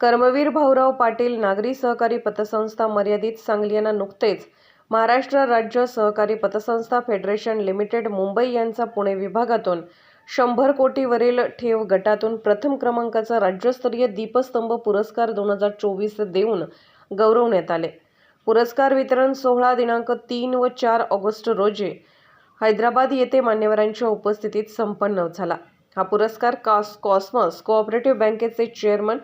कर्मवीर भाऊराव पाटील नागरी सहकारी पतसंस्था मर्यादित सांगली यांना नुकतेच महाराष्ट्र राज्य सहकारी पतसंस्था फेडरेशन लिमिटेड मुंबई यांचा पुणे विभागातून 100 कोटीवरील ठेव गटातून प्रथम क्रमांकाचा राज्यस्तरीय दीपस्तंभ पुरस्कार 2024 देऊन गौरवण्यात आले। पुरस्कार वितरण सोहळा दिनांक 3 व 4 ऑगस्ट रोजी हैदराबाद येथे मान्यवरांच्या उपस्थितीत संपन्न झाला। हा पुरस्कार कॉस्मॉस कोऑपरेटिव्ह बँकेचे चेअरमन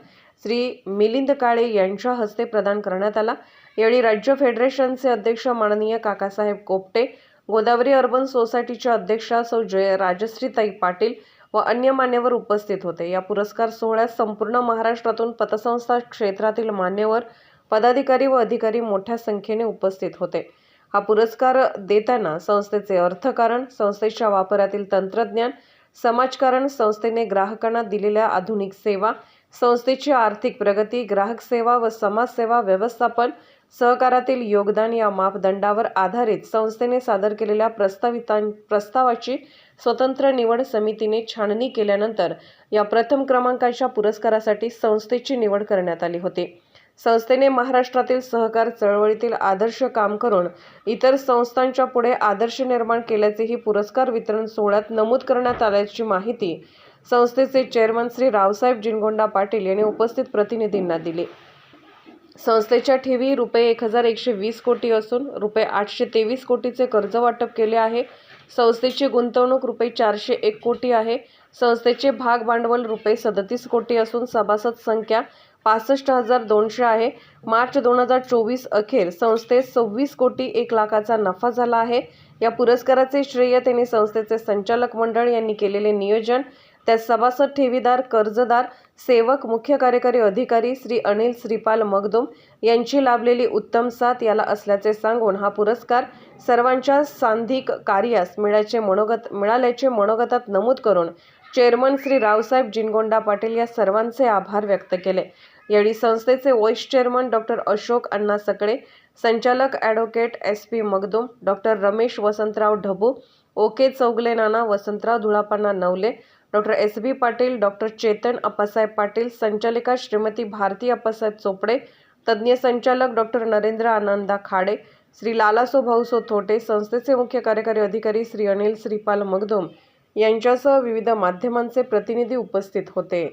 श्री मिलिंद काळे यांच्या हस्ते प्रदान करण्यात आला। यावेळी राज्य फेडरेशनचे अध्यक्ष माननीय काकासाहेब कोपटे, गोदावरी अर्बन सोसायटीच्या अध्यक्षा सौ राजश्रीताई पाटील व अन्य मान्यवर उपस्थित होते। या पुरस्कार सोहळ्यात संपूर्ण महाराष्ट्रातून पतसंस्था क्षेत्रातील मान्यवर, पदाधिकारी व अधिकारी मोठ्या संख्येने उपस्थित होते। हा पुरस्कार देताना संस्थेचे अर्थकारण, संस्थेच्या वापरातील तंत्रज्ञान, समाजकारण, संस्थेने ग्राहकांना दिलेल्या आधुनिक सेवा, संस्थेची आर्थिक प्रगती, ग्राहक सेवा व समाजसेवा व्यवस्थापन, सहकारातील योगदान या मापदंडावर आधारित संस्थेने सादर केलेल्या प्रस्तावाची स्वतंत्र निवड समितीने छाननी केल्यानंतर या प्रथम क्रमांकाच्या पुरस्कारासाठी संस्थेची निवड करण्यात आली होती। संस्थेने महाराष्ट्रातील सहकार चळवळीतील आदर्श काम करून इतर संस्थांच्या पुढे आदर्श निर्माण केल्याचेही पुरस्कार वितरण सोहळ्यात नमूद करण्यात आल्याची माहिती संस्थेचे चेअरमन श्री रावसाहेब जिनगोंडा पाटील यांनी उपस्थित प्रतिनिधींना दिली। संस्थेच्या ठेवी ₹1120 कोटी असून ₹823 कोटीचे कर्ज वाटप केले आहे। संस्थेची गुंतवणूक ₹401 कोटी आहे। संस्थेचे भाग भांडवल ₹37 कोटी असून सभासद संख्या 65,200 आहे। मार्च 2024 अखेर संस्थेत 26 कोटी 1 लाखाचा नफा झाला आहे। या पुरस्काराचे श्रेय त्यांनी संस्थेचे संचालक मंडळ यांनी केलेले नियोजन, त्यात सभासद, ठेवीदार, कर्जदार, सेवक, मुख्य कार्यकारी अधिकारी श्री अनिल श्रीपाल मगदुम यांची लाभलेली उत्तम साथ याला असल्याचे सांगून हा पुरस्कार सर्वांच्या सांघिक कार्यास मिळाल्याचे मनोगतात नमूद करून चेअरमन श्री रावसाहेब जिनगोंडा पाटील या सर्वांचे आभार व्यक्त केले। यावेळी संस्थेचे vice chairman doctor Ashok Anna Sakale, संचालक advocate SP Magdum, doctor Ramesh Vasantrao Dhabu, OK Chougale Nana, Vasantrao Dhulapana Navale, doctor SB Patil, doctor Chetan Appasaheb Patil, संचालिका श्रीमती भारती अप्पासाहेब चोपडे, तज्ज्ञ संचालक डॉक्टर नरेंद्र आनंदा खाडे, श्री लालासो भाऊसो थोटे, संस्थेचे मुख्य कार्यकारी अधिकारी श्री अनिल श्रीपाल मगदुम यांच्यासह विविध माध्यमांचे प्रतिनिधी उपस्थित होते।